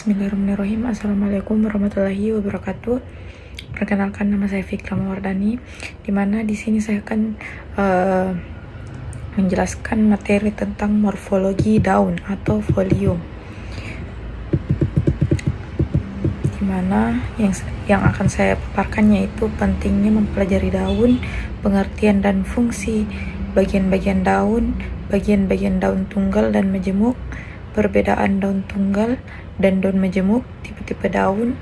Bismillahirrahmanirrahim. Assalamualaikum warahmatullahi wabarakatuh. Perkenalkan, nama saya Fikra Mawardani. Dimana di sini saya akan menjelaskan materi tentang morfologi daun atau folium. Dimana yang akan saya paparkan yaitu pentingnya mempelajari daun, pengertian dan fungsi bagian-bagian daun, bagian-bagian daun tunggal dan majemuk, perbedaan daun tunggal dan daun majemuk, tipe-tipe daun,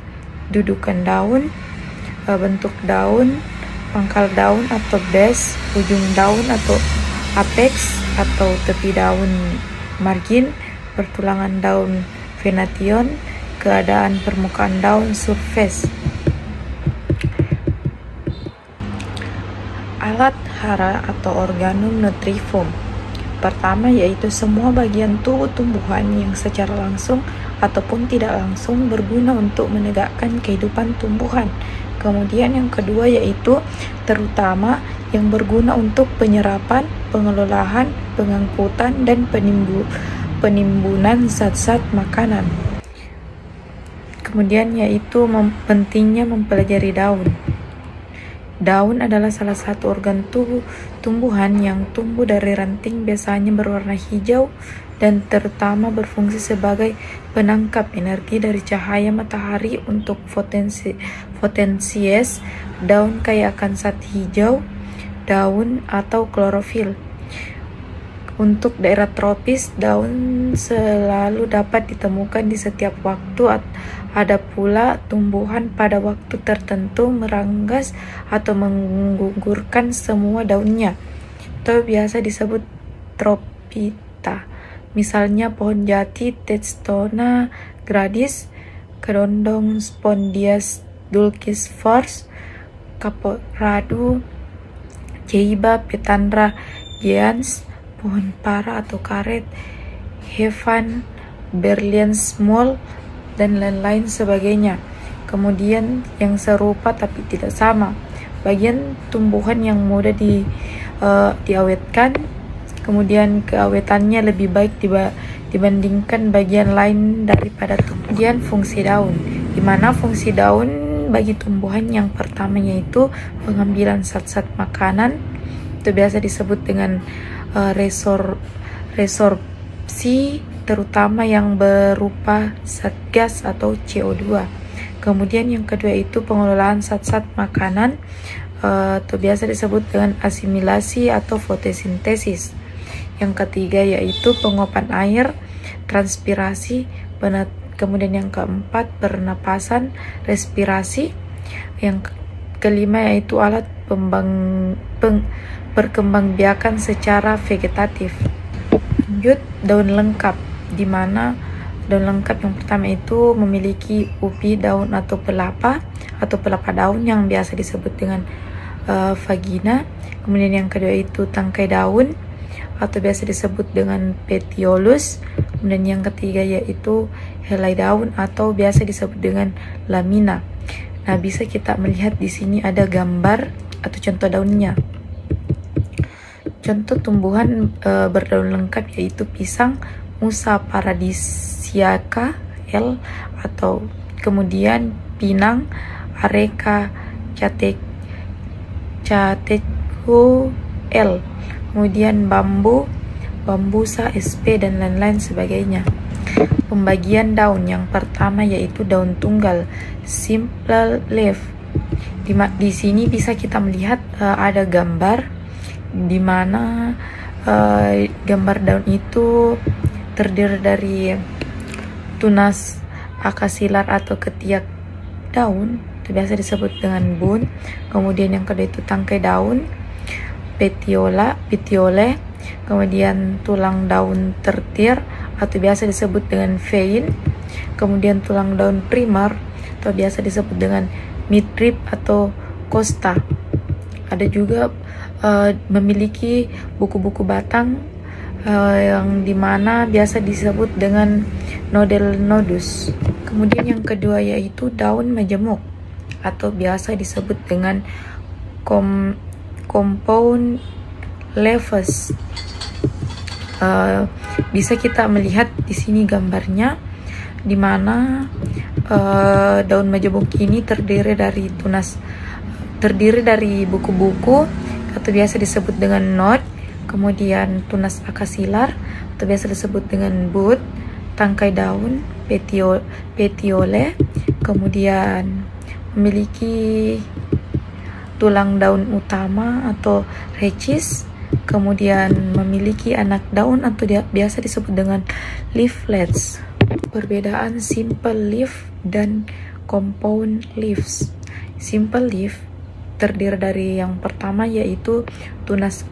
dudukan daun, bentuk daun, pangkal daun atau base, ujung daun atau apex atau tepi daun, margin, pertulangan daun, venation, keadaan permukaan daun, surface. Alat hara atau organum nutrifum. Pertama yaitu semua bagian tubuh tumbuhan yang secara langsung ataupun tidak langsung berguna untuk menegakkan kehidupan tumbuhan. Kemudian yang kedua yaitu terutama yang berguna untuk penyerapan, pengelolaan, pengangkutan, dan penimbunan zat-zat makanan. Kemudian yaitu pentingnya mempelajari daun. Daun adalah salah satu organ tubuh tumbuhan yang tumbuh dari ranting, biasanya berwarna hijau dan terutama berfungsi sebagai penangkap energi dari cahaya matahari untuk fotosintesis. Daun kaya akan zat hijau daun atau klorofil. Untuk daerah tropis, daun selalu dapat ditemukan di setiap waktu. Ada pula tumbuhan pada waktu tertentu meranggas atau menggugurkan semua daunnya. Itu biasa disebut tropita. Misalnya pohon jati, Testona gradis, kedondong Spondias dulcisfors, caporadu, Ceiba, Petandra geans, pohon para atau karet, Hevan, Berlin small, dan lain-lain sebagainya. Kemudian yang serupa tapi tidak sama, bagian tumbuhan yang mudah diawetkan, kemudian keawetannya lebih baik dibandingkan bagian lain daripada tumbuhan. Kemudian fungsi daun, di mana fungsi daun bagi tumbuhan yang pertama yaitu pengambilan zat-zat makanan, itu biasa disebut dengan resorpsi, terutama yang berupa zat gas atau CO2. Kemudian yang kedua itu pengelolaan zat-zat makanan, atau biasa disebut dengan asimilasi atau fotosintesis. Yang ketiga yaitu penguapan air, transpirasi, kemudian yang keempat pernapasan, respirasi. Yang kelima yaitu alat perkembangbiakan secara vegetatif. Lanjut, daun lengkap, di mana daun lengkap yang pertama itu memiliki upi daun atau pelapa daun yang biasa disebut dengan vagina. Kemudian yang kedua itu tangkai daun atau biasa disebut dengan petiolus. Kemudian yang ketiga yaitu helai daun atau biasa disebut dengan lamina. Nah, bisa kita melihat di sini ada gambar atau contoh daunnya. Contoh tumbuhan berdaun lengkap yaitu pisang, Musa paradisiaca L, atau kemudian pinang, Areca catechu L, kemudian bambusa sp, dan lain-lain sebagainya. Pembagian daun yang pertama yaitu daun tunggal, simple leaf. Di sini bisa kita melihat ada gambar di mana gambar daun itu terdiri dari tunas akasilar atau ketiak daun, itu biasa disebut dengan bun. Kemudian yang kedua itu tangkai daun, petiole, kemudian tulang daun tertier atau biasa disebut dengan vein, kemudian tulang daun primer atau biasa disebut dengan midrib atau costa. Ada juga memiliki buku-buku batang yang dimana biasa disebut dengan nodel nodus. Kemudian yang kedua yaitu daun majemuk atau biasa disebut dengan compound leaves. Bisa kita melihat di sini gambarnya. di mana daun majemuk ini terdiri dari buku-buku atau biasa disebut dengan note, kemudian tunas akasilar atau biasa disebut dengan bud, tangkai daun, petiole, kemudian memiliki tulang daun utama atau rachis, kemudian memiliki anak daun atau biasa disebut dengan leaflets. Perbedaan simple leaf dan compound leaves. Simple leaf terdiri dari yang pertama yaitu tunas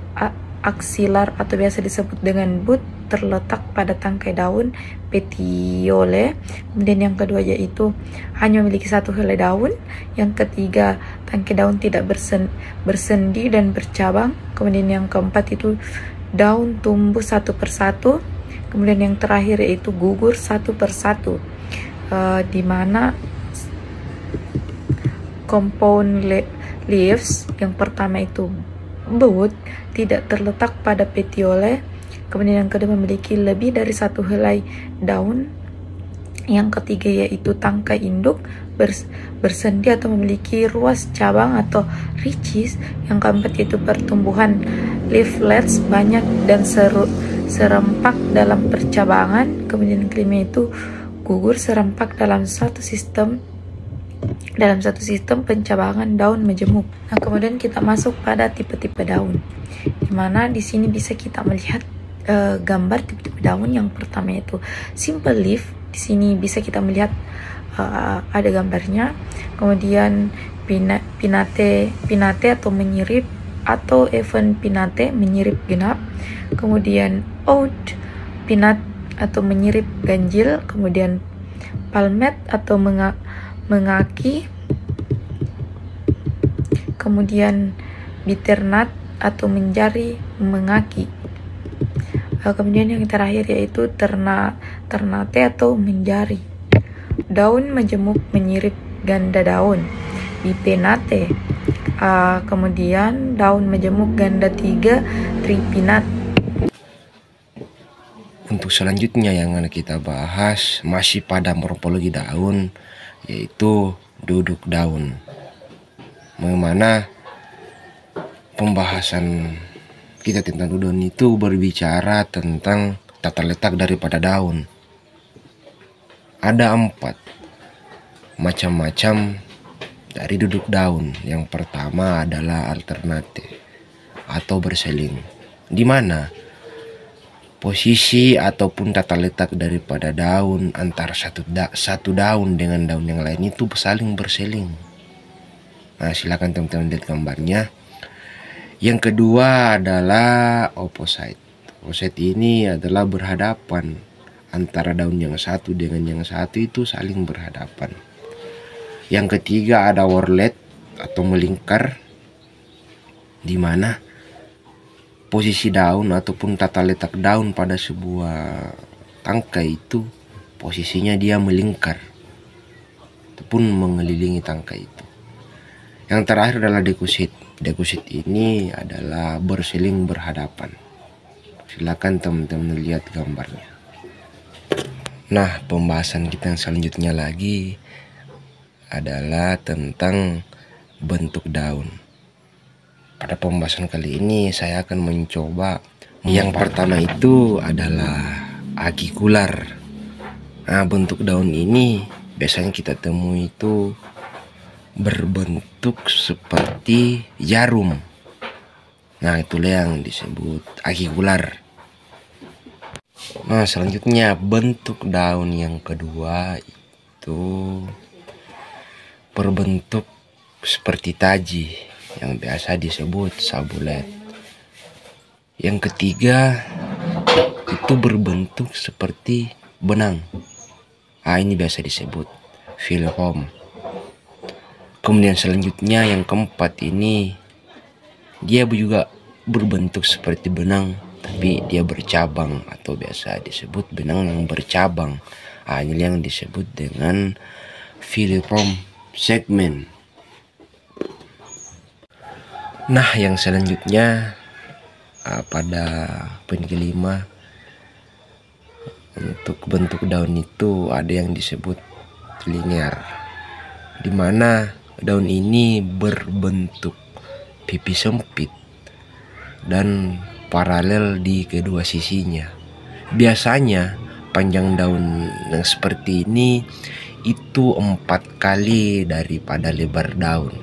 aksilar atau biasa disebut dengan bud, terletak pada tangkai daun, petiole. Kemudian yang kedua yaitu hanya memiliki satu helai daun. Yang ketiga, tangkai daun tidak bersendi dan bercabang. Kemudian yang keempat itu daun tumbuh satu persatu. Kemudian yang terakhir yaitu gugur satu persatu. Di mana compound leaves yang pertama itu bud tidak terletak pada petiole. Kemudian yang kedua memiliki lebih dari satu helai daun. Yang ketiga yaitu tangkai induk bersendi atau memiliki ruas cabang atau rachis. Yang keempat yaitu pertumbuhan leaflets banyak dan serempak dalam percabangan. Kemudian kelima itu gugur serempak dalam satu sistem pencabangan daun majemuk. Nah, kemudian kita masuk pada tipe-tipe daun, dimana di sini bisa kita melihat gambar tipe-tipe daun. Yang pertama itu simple leaf. Di sini bisa kita melihat ada gambarnya. Kemudian pinate atau menyirip, atau even pinate menyirip genap. Kemudian oud pinat atau menyirip ganjil. Kemudian palmet atau mengaki. Kemudian bitternut atau menjari mengaki. Kemudian yang terakhir yaitu ternate atau menjari. Daun majemuk menyirip ganda daun, bipenate. Kemudian daun majemuk ganda 3, tripinat. Untuk selanjutnya yang akan kita bahas masih pada morfologi daun, yaitu duduk daun. Bagaimana pembahasan kita tentang daun itu berbicara tentang tata letak daripada daun. Ada 4 macam-macam dari duduk daun. Yang pertama adalah alternate atau berseling, di mana posisi ataupun tata letak daripada daun antara satu daun dengan daun yang lain itu saling berseling. Nah, silakan teman-teman lihat gambarnya. Yang kedua adalah opposite. Opposite ini adalah berhadapan, antara daun yang satu dengan yang satu itu saling berhadapan. Yang ketiga ada whorlet atau melingkar, di mana posisi daun ataupun tata letak daun pada sebuah tangkai itu posisinya dia melingkar ataupun mengelilingi tangkai itu. Yang terakhir adalah decussate. Decussate ini adalah berseling berhadapan. Silakan teman-teman lihat gambarnya. Nah, pembahasan kita yang selanjutnya lagi adalah tentang bentuk daun. Pada pembahasan kali ini saya akan mencoba yang pertama itu adalah agikular. Nah, bentuk daun ini biasanya kita temui itu berbentuk seperti jarum. Nah, itulah yang disebut agikular. Nah, selanjutnya bentuk daun yang kedua itu berbentuk seperti taji yang biasa disebut sabulet. Yang ketiga itu berbentuk seperti benang. Ini biasa disebut phylum. Kemudian selanjutnya yang keempat ini dia juga berbentuk seperti benang, tapi dia bercabang atau biasa disebut benang yang bercabang. Ini yang disebut dengan phylum segment. Nah, yang selanjutnya pada poin kelima, untuk bentuk daun itu ada yang disebut linear, di mana daun ini berbentuk pipi sempit dan paralel di kedua sisinya. Biasanya panjang daun yang seperti ini itu 4 kali daripada lebar daun.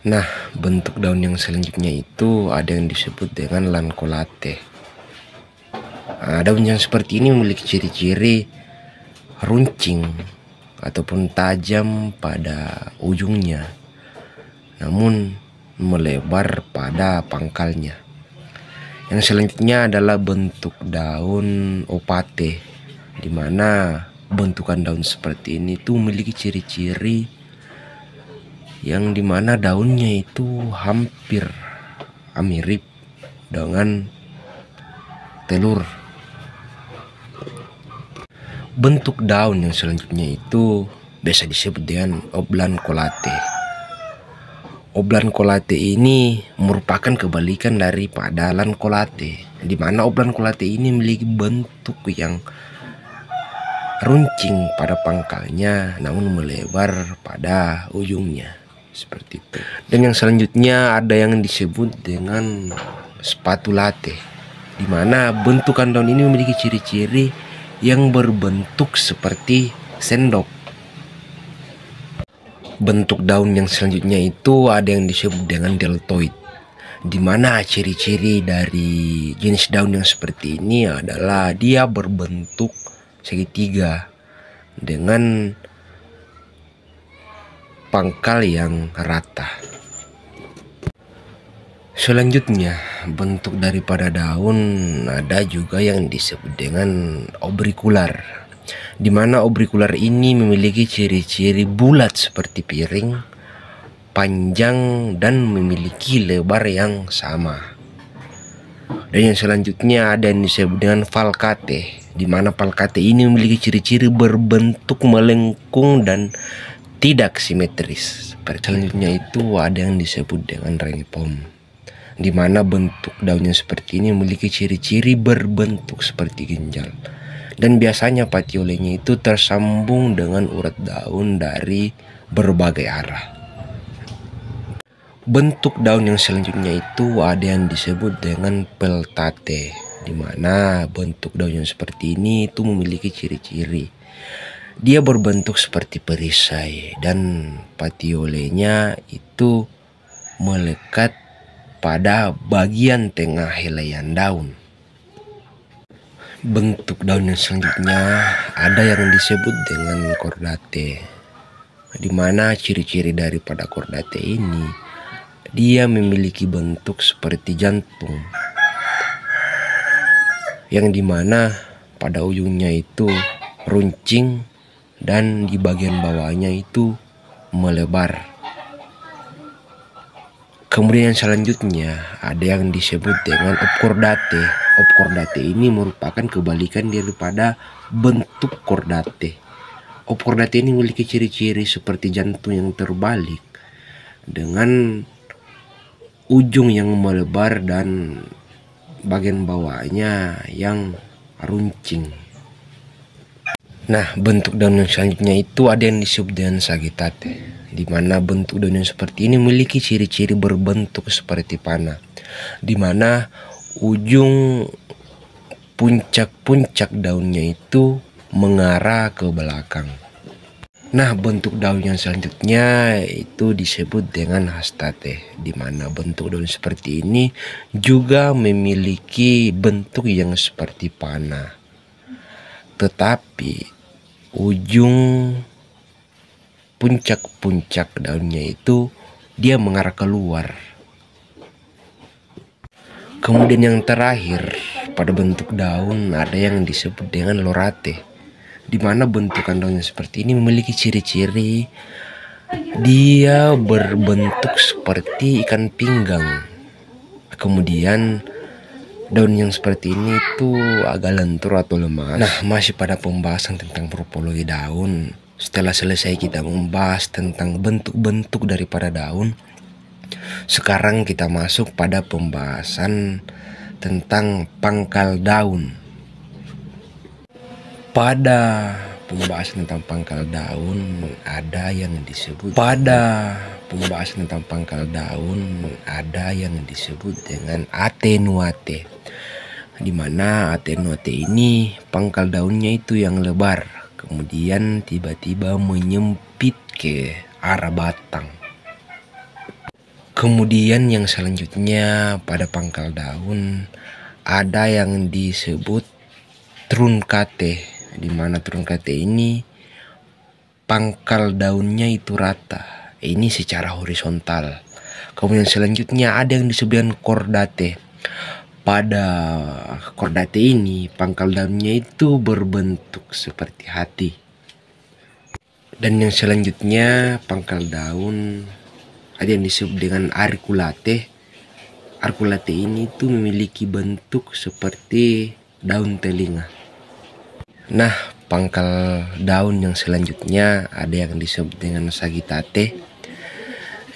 Nah, bentuk daun yang selanjutnya itu ada yang disebut dengan lanceolate. Daun yang seperti ini memiliki ciri-ciri runcing ataupun tajam pada ujungnya, namun melebar pada pangkalnya. Yang selanjutnya adalah bentuk daun opate, di mana bentukan daun seperti ini tuh memiliki ciri-ciri yang dimana daunnya itu hampir mirip dengan telur. Bentuk daun yang selanjutnya itu biasa disebut dengan oblanceolate. Oblanceolate ini merupakan kebalikan daripada lanceolate, di mana oblanceolate ini memiliki bentuk yang runcing pada pangkalnya namun melebar pada ujungnya, seperti itu. Dan yang selanjutnya ada yang disebut dengan spatulate, di mana bentukan daun ini memiliki ciri-ciri yang berbentuk seperti sendok. Bentuk daun yang selanjutnya itu ada yang disebut dengan deltoid, di mana ciri-ciri dari jenis daun yang seperti ini adalah dia berbentuk segitiga dengan pangkal yang rata. Selanjutnya, bentuk daripada daun ada juga yang disebut dengan obrikular, di mana obrikular ini memiliki ciri-ciri bulat seperti piring, panjang dan memiliki lebar yang sama. Dan yang selanjutnya ada yang disebut dengan falcate, di mana falcate ini memiliki ciri-ciri berbentuk melengkung dan tidak simetris. Selanjutnya itu ada yang disebut dengan rengipom, di mana bentuk daunnya seperti ini memiliki ciri-ciri berbentuk seperti ginjal, dan biasanya petiolenya itu tersambung dengan urat daun dari berbagai arah. Bentuk daun yang selanjutnya itu ada yang disebut dengan peltate, di mana bentuk daun yang seperti ini itu memiliki ciri-ciri dia berbentuk seperti perisai dan petiolenya itu melekat pada bagian tengah helaian daun. Bentuk daun yang selanjutnya ada yang disebut dengan kordate, di mana ciri-ciri daripada kordate ini dia memiliki bentuk seperti jantung, yang dimana pada ujungnya itu runcing dan di bagian bawahnya itu melebar. Kemudian selanjutnya ada yang disebut dengan obcordate. Obcordate ini merupakan kebalikan daripada bentuk kordate. Obcordate ini memiliki ciri-ciri seperti jantung yang terbalik dengan ujung yang melebar dan bagian bawahnya yang runcing. Nah, bentuk daun yang selanjutnya itu ada yang disebut dengan sagittate, di mana bentuk daun yang seperti ini memiliki ciri-ciri berbentuk seperti panah, di mana ujung puncak-puncak daunnya itu mengarah ke belakang. Nah, bentuk daun yang selanjutnya itu disebut dengan hastate, di mana bentuk daun seperti ini juga memiliki bentuk yang seperti panah, tetapi ujung puncak-puncak daunnya itu dia mengarah keluar. Kemudian yang terakhir pada bentuk daun ada yang disebut dengan lorate, di mana bentukan daunnya seperti ini memiliki ciri-ciri dia berbentuk seperti ikan pinggang. Kemudian daun yang seperti ini tuh agak lentur atau lemah. Nah, masih pada pembahasan tentang morfologi daun. Setelah selesai kita membahas tentang bentuk-bentuk daripada daun, sekarang kita masuk pada pembahasan tentang pangkal daun. Pada pembahasan tentang pangkal daun ada yang disebut dengan atenuate, di mana atenuate ini pangkal daunnya itu yang lebar, kemudian tiba-tiba menyempit ke arah batang. Kemudian yang selanjutnya pada pangkal daun ada yang disebut truncate, di mana truncate ini pangkal daunnya itu rata, ini secara horizontal. Kemudian selanjutnya ada yang disebut dengan cordate. Pada cordate ini pangkal daunnya itu berbentuk seperti hati. Dan yang selanjutnya pangkal daun ada yang disebut dengan arculate. Arculate ini tuh memiliki bentuk seperti daun telinga. Nah, pangkal daun yang selanjutnya ada yang disebut dengan sagittate,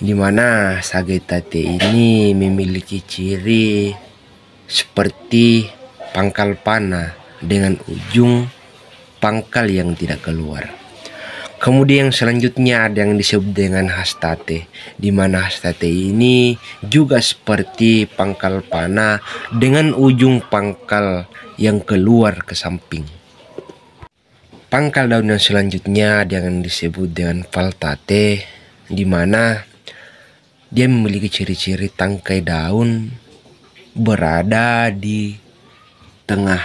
di mana sagittate ini memiliki ciri seperti pangkal panah dengan ujung pangkal yang tidak keluar. Kemudian yang selanjutnya ada yang disebut dengan hastate, di mana hastate ini juga seperti pangkal panah dengan ujung pangkal yang keluar ke samping. Pangkal daun yang selanjutnya ada yang disebut dengan faltate, di mana dia memiliki ciri-ciri tangkai daun berada di tengah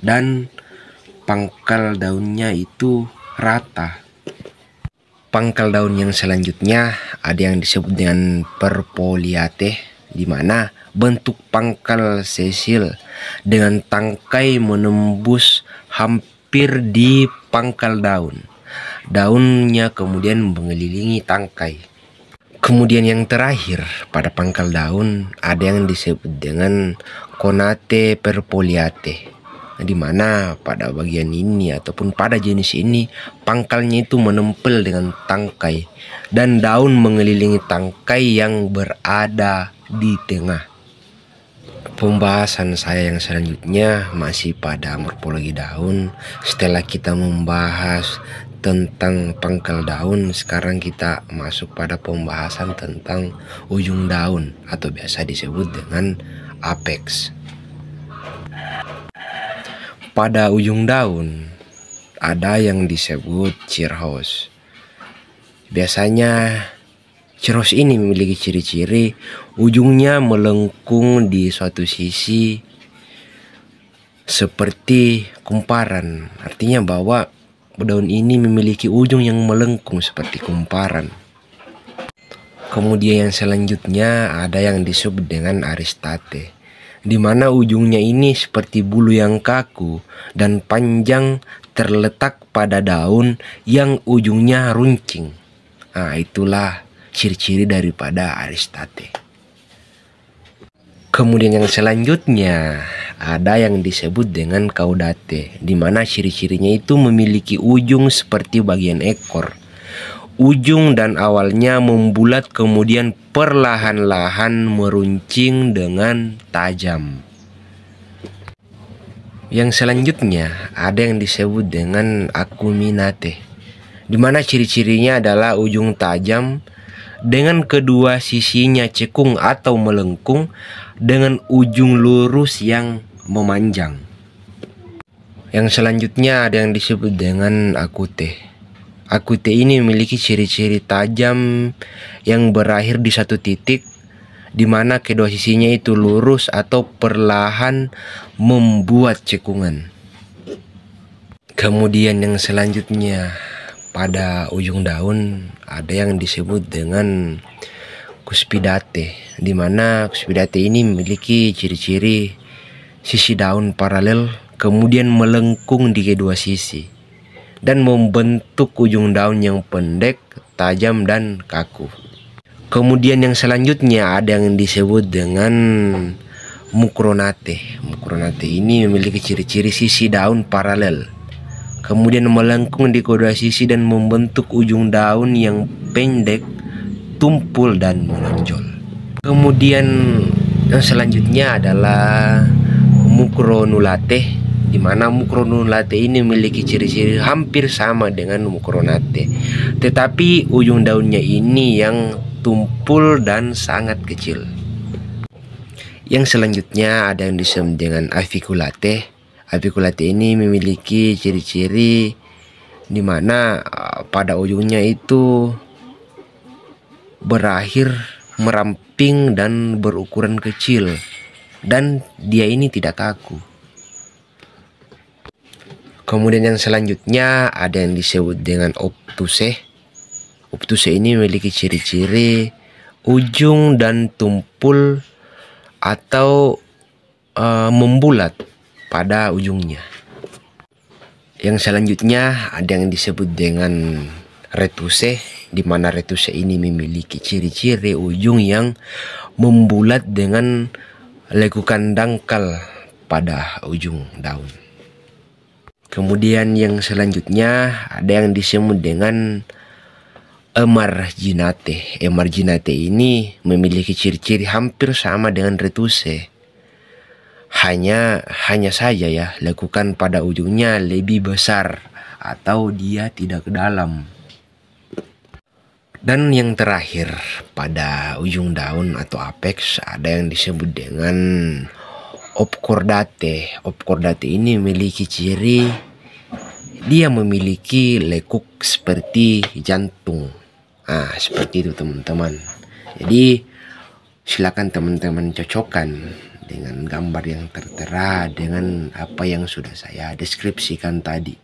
dan pangkal daunnya itu rata. Pangkal daun yang selanjutnya ada yang disebut dengan perfoliate, di mana bentuk pangkal sesil dengan tangkai menembus hampir di pangkal daun. Daunnya kemudian mengelilingi tangkai. Kemudian yang terakhir pada pangkal daun ada yang disebut dengan connate perfoliate, di mana pada bagian ini ataupun pada jenis ini pangkalnya itu menempel dengan tangkai dan daun mengelilingi tangkai yang berada di tengah. Pembahasan saya yang selanjutnya masih pada morfologi daun. Setelah kita membahas tentang pangkal daun, sekarang kita masuk pada pembahasan tentang ujung daun atau biasa disebut dengan apex. Pada ujung daun ada yang disebut cirrus. Biasanya cirrus ini memiliki ciri-ciri ujungnya melengkung di suatu sisi seperti kumparan. Artinya bahwa daun ini memiliki ujung yang melengkung seperti kumparan. Kemudian yang selanjutnya ada yang disebut dengan aristate, di mana ujungnya ini seperti bulu yang kaku dan panjang terletak pada daun yang ujungnya runcing. Nah, itulah ciri-ciri daripada aristate. Kemudian yang selanjutnya ada yang disebut dengan caudate, di mana ciri-cirinya itu memiliki ujung seperti bagian ekor. Ujung dan awalnya membulat kemudian perlahan-lahan meruncing dengan tajam. Yang selanjutnya ada yang disebut dengan acuminate, di mana ciri-cirinya adalah ujung tajam dengan kedua sisinya cekung atau melengkung dengan ujung lurus yang memanjang. Yang selanjutnya ada yang disebut dengan acute. Acute ini memiliki ciri-ciri tajam yang berakhir di satu titik, di mana kedua sisinya itu lurus atau perlahan membuat cekungan. Kemudian yang selanjutnya pada ujung daun ada yang disebut dengan cuspidate, di mana cuspidate ini memiliki ciri-ciri sisi daun paralel kemudian melengkung di kedua sisi dan membentuk ujung daun yang pendek, tajam dan kaku. Kemudian yang selanjutnya ada yang disebut dengan mucronate. Mucronate ini memiliki ciri-ciri sisi daun paralel kemudian melengkung di kedua sisi dan membentuk ujung daun yang pendek, tumpul dan menonjol. Kemudian yang selanjutnya adalah mucronulate, di mana Mucronate ini memiliki ciri-ciri hampir sama dengan Mucronate, tetapi ujung daunnya ini yang tumpul dan sangat kecil. Yang selanjutnya ada yang disebut dengan Aviculate. Aviculate ini memiliki ciri-ciri di mana pada ujungnya itu berakhir meramping dan berukuran kecil, dan dia ini tidak kaku. Kemudian yang selanjutnya ada yang disebut dengan Obtuse. Obtuse ini memiliki ciri-ciri ujung dan tumpul atau membulat pada ujungnya. Yang selanjutnya ada yang disebut dengan Retuse, di mana Retuse ini memiliki ciri-ciri ujung yang membulat dengan lekukan dangkal pada ujung daun. Kemudian yang selanjutnya ada yang disebut dengan Emarginate. Emarginate ini memiliki ciri-ciri hampir sama dengan Retuse. Hanya saja ya, lekukan pada ujungnya lebih besar atau dia tidak ke dalam. Dan yang terakhir pada ujung daun atau apex ada yang disebut dengan Opcordate. Opcordate ini memiliki ciri dia memiliki lekuk seperti jantung. Seperti itu teman-teman. Jadi silakan teman-teman cocokkan dengan gambar yang tertera dengan apa yang sudah saya deskripsikan tadi.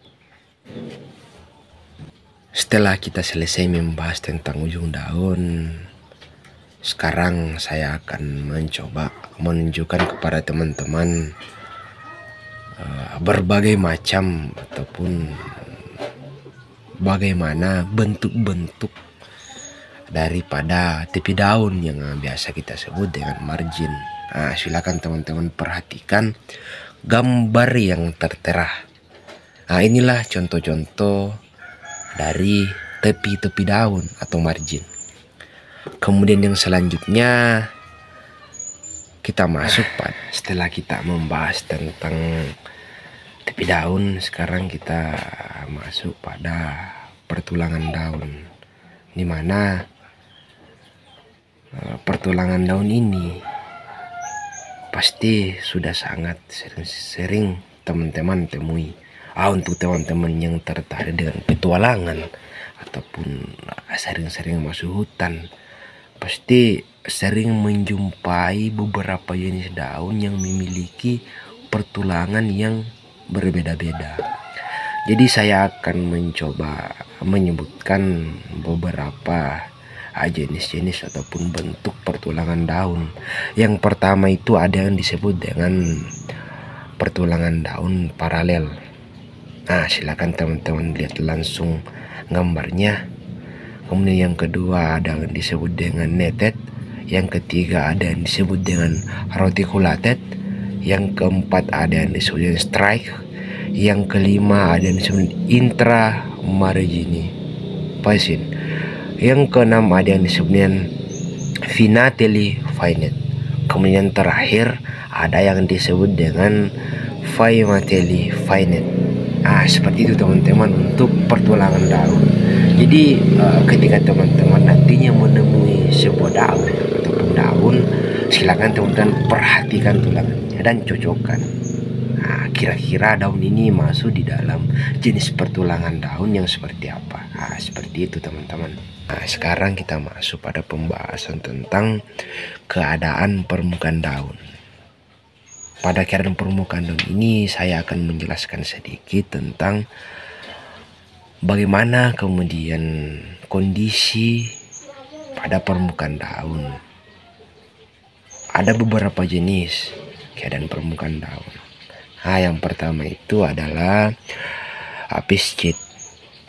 Setelah kita selesai membahas tentang ujung daun, sekarang saya akan mencoba menunjukkan kepada teman-teman berbagai macam ataupun bagaimana bentuk-bentuk daripada tepi daun yang biasa kita sebut dengan margin. Silakan teman-teman perhatikan gambar yang tertera. Inilah contoh-contoh dari tepi-tepi daun atau margin. Kemudian yang selanjutnya kita masuk setelah kita membahas tentang tepi daun, sekarang kita masuk pada pertulangan daun, di mana pertulangan daun ini pasti sudah sangat sering teman-teman temui. Untuk teman-teman yang tertarik dengan petualangan ataupun sering-sering masuk hutan, pasti sering menjumpai beberapa jenis daun yang memiliki pertulangan yang berbeda-beda. Jadi saya akan mencoba menyebutkan beberapa jenis-jenis ataupun bentuk pertulangan daun. Yang pertama itu ada yang disebut dengan pertulangan daun paralel. Silakan teman-teman lihat langsung gambarnya. Kemudian yang kedua ada yang disebut dengan netted. Yang ketiga ada yang disebut dengan reticulated. Yang keempat ada yang disebut dengan strike. Yang kelima ada yang disebut intramargini passion. Yang keenam ada yang disebut dengan finately finet. Kemudian terakhir ada yang disebut dengan fimately finet. Seperti itu teman-teman untuk pertulangan daun. Jadi ketika teman-teman nantinya menemui sebuah daun ataupun daun, silakan teman-teman perhatikan tulangannya dan cocokkan. Kira-kira daun ini masuk di dalam jenis pertulangan daun yang seperti apa. Seperti itu teman-teman. Sekarang kita masuk pada pembahasan tentang keadaan permukaan daun. Pada keadaan permukaan daun ini saya akan menjelaskan sedikit tentang bagaimana kemudian kondisi pada permukaan daun. Ada beberapa jenis keadaan permukaan daun. Yang pertama itu adalah piscit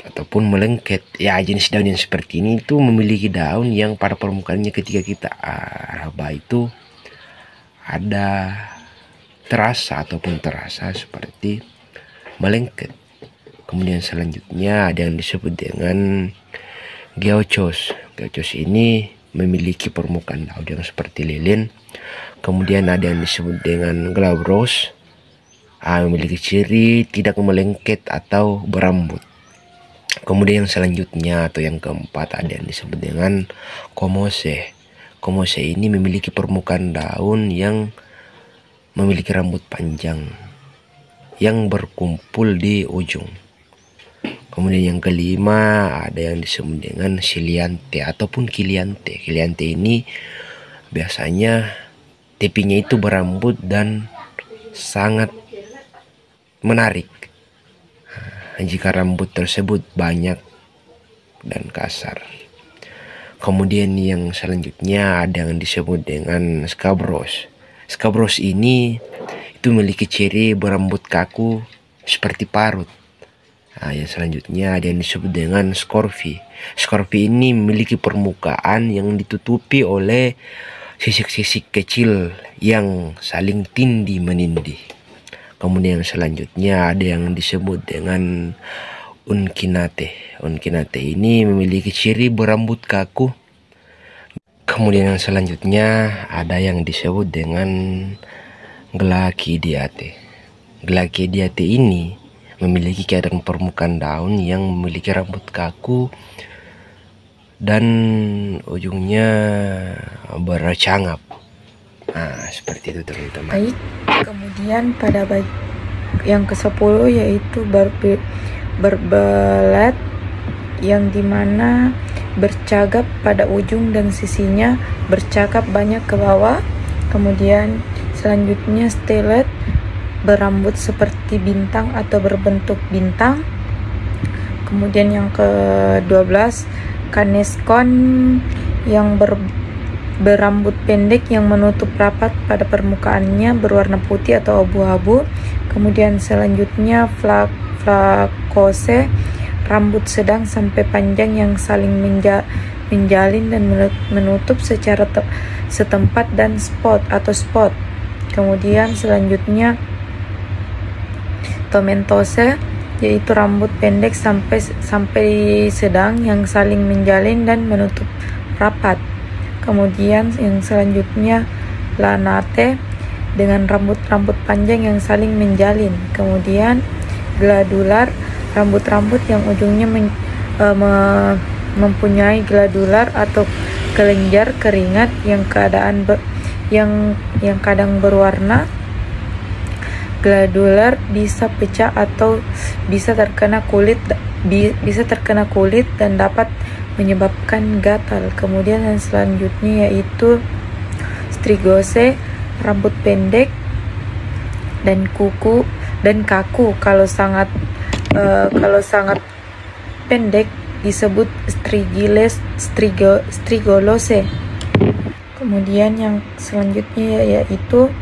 ataupun melengket. Jenis daun yang seperti ini itu memiliki daun yang pada permukaannya ketika kita raba itu ada terasa seperti melengket. Kemudian selanjutnya ada yang disebut dengan geochos. Geochos ini memiliki permukaan daun yang seperti lilin. Kemudian ada yang disebut dengan glabrous. memiliki ciri tidak melengket atau berambut. Kemudian yang selanjutnya atau yang keempat ada yang disebut dengan komose. Komose ini memiliki permukaan daun yang memiliki rambut panjang yang berkumpul di ujung. Kemudian yang kelima ada yang disebut dengan siliante ataupun kiliante. Kiliante ini biasanya tepinya itu berambut dan sangat menarik jika rambut tersebut banyak dan kasar. Kemudian yang selanjutnya ada yang disebut dengan scabros. Scabros ini itu memiliki ciri berambut kaku seperti parut. Yang selanjutnya ada yang disebut dengan scorpi. Scorpi ini memiliki permukaan yang ditutupi oleh sisik-sisik kecil yang saling tindih menindih. Kemudian yang selanjutnya ada yang disebut dengan uncinate. Uncinate ini memiliki ciri berambut kaku. Kemudian yang selanjutnya ada yang disebut dengan Glachidiate. Glachidiate ini memiliki keadaan permukaan daun yang memiliki rambut kaku dan ujungnya bercangap. Seperti itu teman-teman. Baik, kemudian pada yang ke-10 yaitu berbelet, yang dimana bercagap pada ujung dan sisinya bercakap banyak ke bawah. Kemudian selanjutnya stelet, berambut seperti bintang atau berbentuk bintang. Kemudian yang ke-12 kaneskon, yang berambut pendek yang menutup rapat pada permukaannya, berwarna putih atau abu-abu. Kemudian selanjutnya flakose, rambut sedang sampai panjang yang saling menjalin dan menutup secara setempat dan spot. Kemudian selanjutnya tomentose, yaitu rambut pendek sampai sedang yang saling menjalin dan menutup rapat. Kemudian yang selanjutnya lanate, dengan rambut-rambut panjang yang saling menjalin. Kemudian gladular, rambut-rambut yang ujungnya mempunyai gladular atau kelenjar keringat yang kadang berwarna. Gladular bisa pecah atau bisa terkena kulit dan dapat menyebabkan gatal. Kemudian yang selanjutnya yaitu strigose, rambut pendek dan kaku. Kalau sangat pendek disebut strigolose. Kemudian yang selanjutnya yaitu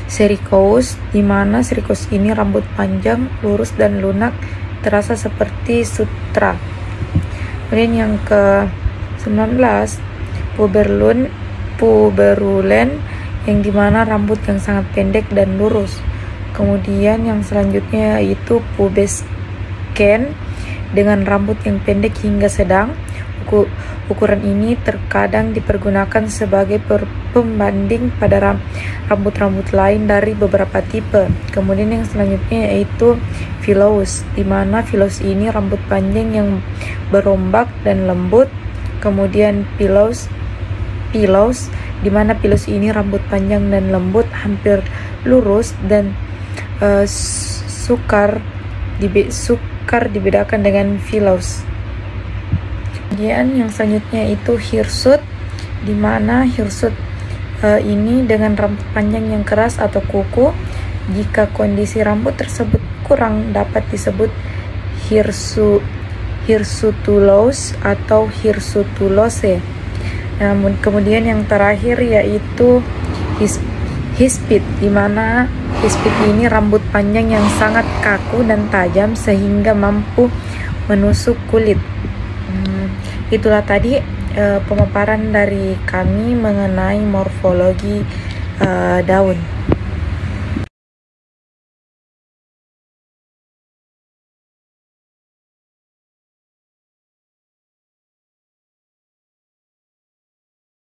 sericous, di mana sericous ini rambut panjang, lurus dan lunak, terasa seperti sutra. Kemudian yang ke-19 puberulen, yang dimana rambut yang sangat pendek dan lurus. Kemudian yang selanjutnya yaitu pubescens, dengan rambut yang pendek hingga sedang. Ukuran ini terkadang dipergunakan sebagai pembanding pada rambut-rambut lain dari beberapa tipe. Kemudian yang selanjutnya yaitu phyllos, di mana phyllos ini rambut panjang yang berombak dan lembut. Kemudian phyllos, di mana phyllos ini rambut panjang dan lembut, hampir lurus dan sukar dibedakan dengan phyllos. Kemudian yang selanjutnya itu hirsute, di mana hirsute ini dengan rambut panjang yang keras atau kuku. Jika kondisi rambut tersebut kurang, dapat disebut hirsutulous atau hirsutulose. Namun kemudian yang terakhir yaitu hispid, di mana hispid ini rambut panjang yang sangat kaku dan tajam sehingga mampu menusuk kulit. Itulah tadi pemaparan dari kami mengenai morfologi daun.